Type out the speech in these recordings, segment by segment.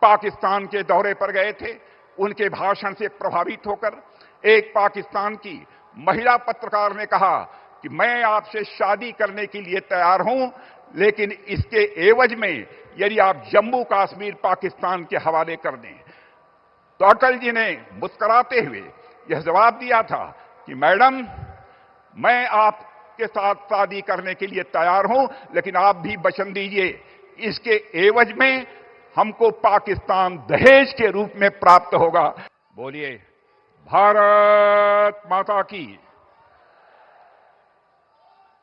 पाकिस्तान के दौरे पर गए थे। उनके भाषण से प्रभावित होकर एक पाकिस्तान की महिला पत्रकार ने कहा कि मैं आपसे शादी करने के लिए तैयार हूं, लेकिन इसके एवज में यदि आप जम्मू कश्मीर पाकिस्तान के हवाले कर दें। तो अटल जी ने मुस्कुराते हुए यह जवाब दिया था कि मैडम, मैं आपके साथ शादी करने के लिए तैयार हूं, लेकिन आप भी वचन दीजिए, इसके एवज में हमको पाकिस्तान दहेज के रूप में प्राप्त होगा। बोलिए भारत माता की।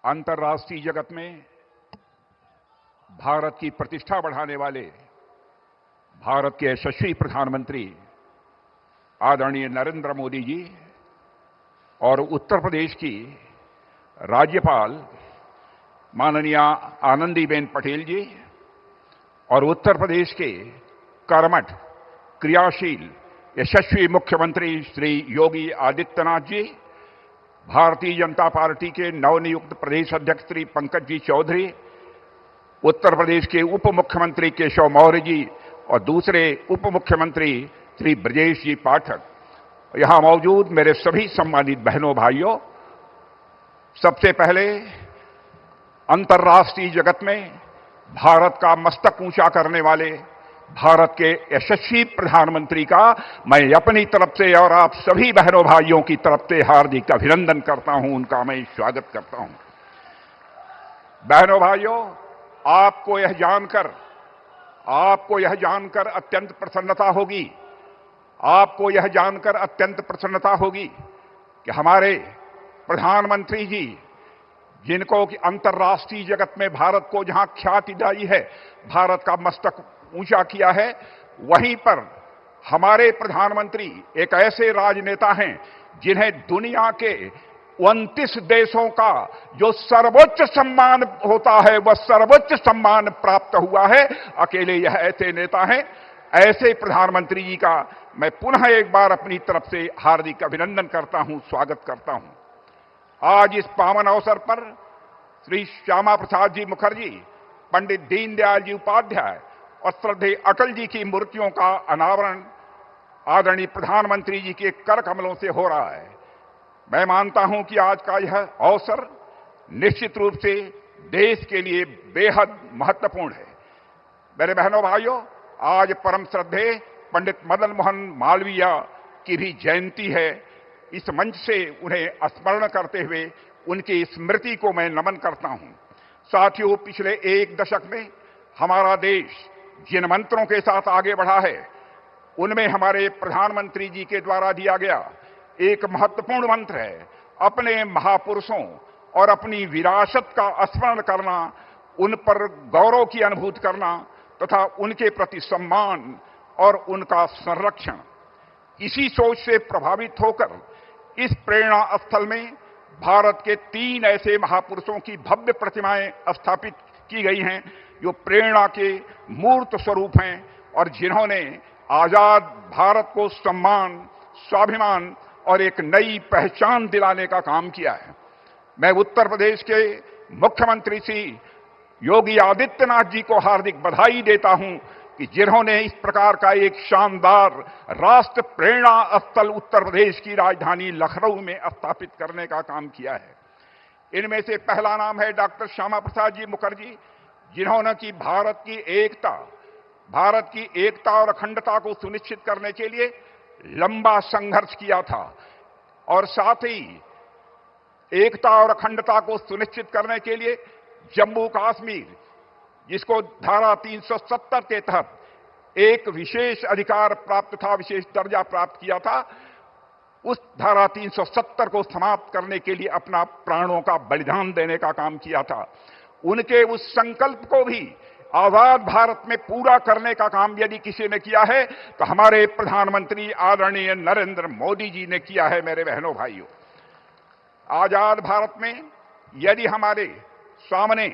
अंतर्राष्ट्रीय जगत में भारत की प्रतिष्ठा बढ़ाने वाले भारत के यशस्वी प्रधानमंत्री आदरणीय नरेंद्र मोदी जी और उत्तर प्रदेश की राज्यपाल माननीय आनंदीबेन पटेल जी और उत्तर प्रदेश के कर्मठ, क्रियाशील, यशस्वी मुख्यमंत्री श्री योगी आदित्यनाथ जी, भारतीय जनता पार्टी के नवनियुक्त प्रदेश अध्यक्ष श्री पंकज जी चौधरी, उत्तर प्रदेश के उप मुख्यमंत्री केशव मौर्य जी और दूसरे उप मुख्यमंत्री श्री ब्रजेश जी पाठक, यहां मौजूद मेरे सभी सम्मानित बहनों भाइयों, सबसे पहले अंतर्राष्ट्रीय जगत में भारत का मस्तक ऊंचा करने वाले भारत के यशस्वी प्रधानमंत्री का मैं अपनी तरफ से और आप सभी बहनों भाइयों की तरफ से हार्दिक अभिनंदन करता हूं, उनका मैं स्वागत करता हूं। बहनों भाइयों, आपको यह जानकर अत्यंत प्रसन्नता होगी, आपको यह जानकर अत्यंत प्रसन्नता होगी कि हमारे प्रधानमंत्री जी, जिनको कि अंतर्राष्ट्रीय जगत में भारत को जहां ख्याति दिलाई है, भारत का मस्तक ऊंचा किया है, वहीं पर हमारे प्रधानमंत्री एक ऐसे राजनेता हैं जिन्हें दुनिया के 29 देशों का जो सर्वोच्च सम्मान होता है वह सर्वोच्च सम्मान प्राप्त हुआ है। अकेले यह ऐसे नेता हैं। ऐसे प्रधानमंत्री जी का मैं पुनः एक बार अपनी तरफ से हार्दिक अभिनंदन करता हूं, स्वागत करता हूं। आज इस पावन अवसर पर श्री श्यामा प्रसाद जी मुखर्जी, पंडित दीनदयाल जी उपाध्याय और श्रद्धेय अटल जी की मूर्तियों का अनावरण आदरणीय प्रधानमंत्री जी के कर कमलों से हो रहा है। मैं मानता हूं कि आज का यह अवसर निश्चित रूप से देश के लिए बेहद महत्वपूर्ण है। मेरे बहनों भाइयों, आज परम श्रद्धेय पंडित मदन मोहन मालवीय की भी जयंती है। इस मंच से उन्हें स्मरण करते हुए उनकी स्मृति को मैं नमन करता हूं। साथियों, पिछले एक दशक में हमारा देश जिन मंत्रों के साथ आगे बढ़ा है, उनमें हमारे प्रधानमंत्री जी के द्वारा दिया गया एक महत्वपूर्ण मंत्र है, अपने महापुरुषों और अपनी विरासत का स्मरण करना, उन पर गौरव की अनुभूति करना तथा उनके प्रति सम्मान और उनका संरक्षण। इसी सोच से प्रभावित होकर इस प्रेरणा स्थल में भारत के 3 ऐसे महापुरुषों की भव्य प्रतिमाएं स्थापित की गई हैं जो प्रेरणा के मूर्त स्वरूप हैं और जिन्होंने आजाद भारत को सम्मान, स्वाभिमान और एक नई पहचान दिलाने का काम किया है। मैं उत्तर प्रदेश के मुख्यमंत्री श्री योगी आदित्यनाथ जी को हार्दिक बधाई देता हूं कि जिन्होंने इस प्रकार का एक शानदार राष्ट्र प्रेरणा स्थल उत्तर प्रदेश की राजधानी लखनऊ में स्थापित करने का काम किया है। इनमें से पहला नाम है डॉक्टर श्यामा प्रसाद जी मुखर्जी, जिन्होंने कि भारत की एकता और अखंडता को सुनिश्चित करने के लिए लंबा संघर्ष किया था और साथ ही एकता और अखंडता को सुनिश्चित करने के लिए जम्मू कश्मीर, जिसको धारा 370 के तहत एक विशेष अधिकार प्राप्त था, विशेष दर्जा प्राप्त किया था, उस धारा 370 को समाप्त करने के लिए अपना प्राणों का बलिदान देने का काम किया था। उनके उस संकल्प को भी आजाद भारत में पूरा करने का काम यदि किसी ने किया है तो हमारे प्रधानमंत्री आदरणीय नरेंद्र मोदी जी ने किया है। मेरे बहनों भाइयों, आजाद भारत में यदि हमारे सामने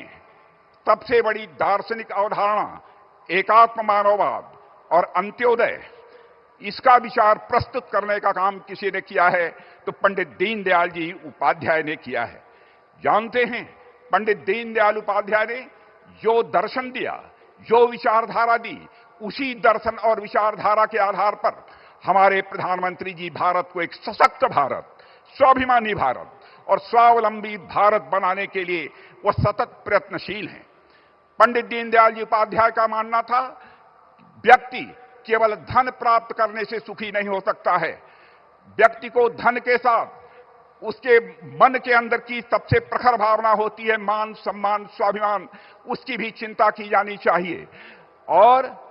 सबसे बड़ी दार्शनिक अवधारणा एकात्म मानववाद और अंत्योदय, इसका विचार प्रस्तुत करने का काम किसी ने किया है तो पंडित दीनदयाल जी उपाध्याय ने किया है। जानते हैं, पंडित दीनदयाल उपाध्याय ने जो दर्शन दिया, जो विचारधारा दी, उसी दर्शन और विचारधारा के आधार पर हमारे प्रधानमंत्री जी भारत को एक सशक्त भारत, स्वाभिमानी भारत और स्वावलंबी भारत बनाने के लिए वो सतत प्रयत्नशील हैं। पंडित दीनदयाल जी उपाध्याय का मानना था, व्यक्ति केवल धन प्राप्त करने से सुखी नहीं हो सकता है, व्यक्ति को धन के साथ उसके मन के अंदर की सबसे प्रखर भावना होती है मान, सम्मान, स्वाभिमान, उसकी भी चिंता की जानी चाहिए। और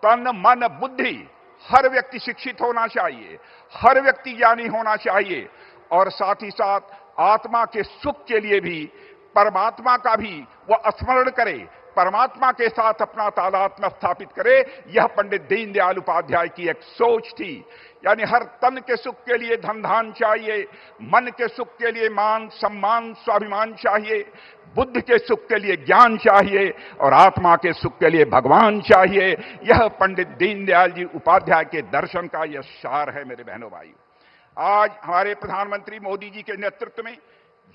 तन, मन, बुद्धि, हर व्यक्ति शिक्षित होना चाहिए, हर व्यक्ति ज्ञानी होना चाहिए और साथ ही साथ आत्मा के सुख के लिए भी परमात्मा का भी वह स्मरण करे, परमात्मा के साथ अपना तादात्म्य स्थापित करे। यह पंडित दीनदयाल उपाध्याय की एक सोच थी। यानी हर तन के सुख के लिए धन धान चाहिए, मन के सुख के लिए मान, सम्मान, स्वाभिमान चाहिए, बुद्ध के सुख के लिए ज्ञान चाहिए और आत्मा के सुख के लिए भगवान चाहिए। यह पंडित दीनदयाल जी उपाध्याय के दर्शन का यह सार है। मेरे बहनों भाइयों, आज हमारे प्रधानमंत्री मोदी जी के नेतृत्व में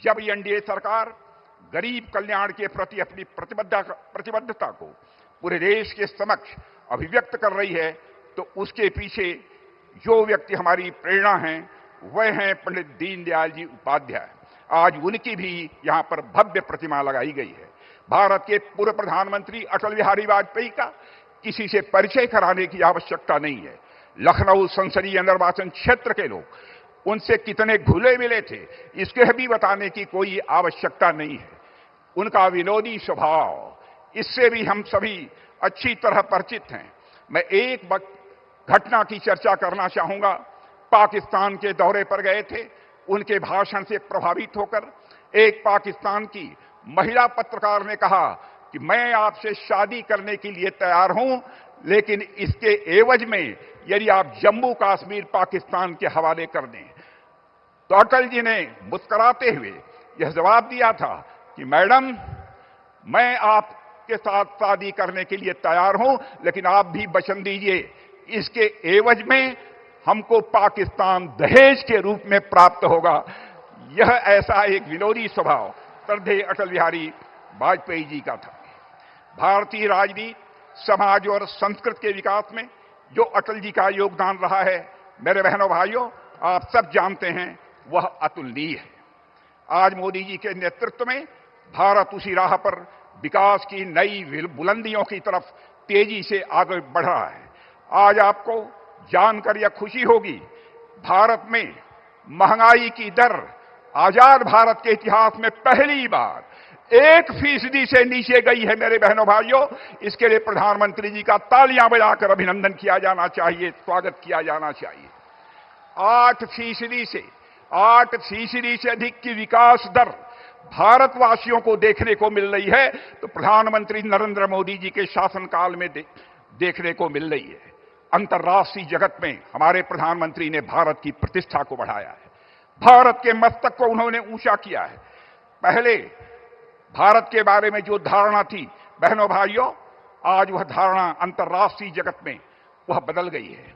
जब एनडीए सरकार गरीब कल्याण के प्रति अपनी प्रतिबद्धता को पूरे देश के समक्ष अभिव्यक्त कर रही है, तो उसके पीछे जो व्यक्ति हमारी प्रेरणा हैं वह हैं पंडित दीनदयाल जी उपाध्याय। आज उनकी भी यहां पर भव्य प्रतिमा लगाई गई है। भारत के पूर्व प्रधानमंत्री अटल बिहारी वाजपेयी का किसी से परिचय कराने की आवश्यकता नहीं है। लखनऊ संसदीय निर्वाचन क्षेत्र के लोग उनसे कितने घुले मिले थे, इसके भी बताने की कोई आवश्यकता नहीं है। उनका विनोदी स्वभाव, इससे भी हम सभी अच्छी तरह परिचित हैं। मैं एक घटना की चर्चा करना चाहूंगा। पाकिस्तान के दौरे पर गए थे, उनके भाषण से प्रभावित होकर एक पाकिस्तान की महिला पत्रकार ने कहा कि मैं आपसे शादी करने के लिए तैयार हूं, लेकिन इसके एवज में यदि आप जम्मू कश्मीर पाकिस्तान के हवाले कर दें। तो अटल जी ने मुस्कुराते हुए यह जवाब दिया था कि मैडम, मैं आपके साथ शादी करने के लिए तैयार हूं, लेकिन आप भी वचन दीजिए इसके एवज में हमको पाकिस्तान दहेज के रूप में प्राप्त होगा। यह ऐसा एक विनोदी स्वभाव श्रद्धेय अटल बिहारी वाजपेयी जी का था। भारतीय राजनीति, समाज और संस्कृति के विकास में जो अटल जी का योगदान रहा है, मेरे बहनों भाइयों, आप सब जानते हैं, वह अतुलनीय है। आज मोदी जी के नेतृत्व में भारत उसी राह पर विकास की नई बुलंदियों की तरफ तेजी से आगे बढ़ रहा है। आज आपको जानकर यह खुशी होगी, भारत में महंगाई की दर आजाद भारत के इतिहास में पहली बार 1% से नीचे गई है। मेरे बहनों भाइयों, इसके लिए प्रधानमंत्री जी का तालियां बजाकर अभिनंदन किया जाना चाहिए, स्वागत किया जाना चाहिए। 8% से अधिक की विकास दर भारतवासियों को देखने को मिल रही है, तो प्रधानमंत्री नरेंद्र मोदी जी के शासनकाल में देखने को मिल रही है। अंतर्राष्ट्रीय जगत में हमारे प्रधानमंत्री ने भारत की प्रतिष्ठा को बढ़ाया है, भारत के मस्तक को उन्होंने ऊंचा किया है। पहले भारत के बारे में जो धारणा थी, बहनों भाइयों, आज वह धारणा अंतर्राष्ट्रीय जगत में वह बदल गई है।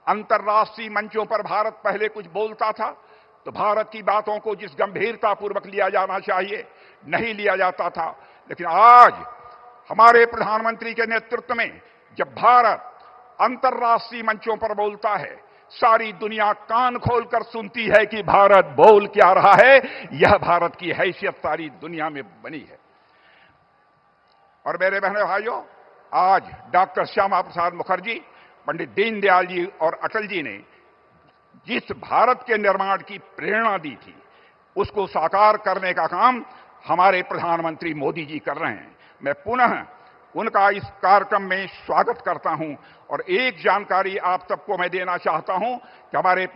अंतर्राष्ट्रीय मंचों पर भारत पहले कुछ बोलता था तो भारत की बातों को जिस गंभीरता पूर्वक लिया जाना चाहिए नहीं लिया जाता था, लेकिन आज हमारे प्रधानमंत्री के नेतृत्व में जब भारत अंतर्राष्ट्रीय मंचों पर बोलता है, सारी दुनिया कान खोलकर सुनती है कि भारत बोल क्या रहा है। यह भारत की हैसियत सारी दुनिया में बनी है। और मेरे बहनों भाइयों, आज डॉक्टर श्यामा प्रसाद मुखर्जी, पंडित दीनदयाल जी और अटल जी ने जिस भारत के निर्माण की प्रेरणा दी थी, उसको साकार करने का काम हमारे प्रधानमंत्री मोदी जी कर रहे हैं। मैं पुनः उनका इस कार्यक्रम में स्वागत करता हूं और एक जानकारी आप सबको मैं देना चाहता हूं कि हमारे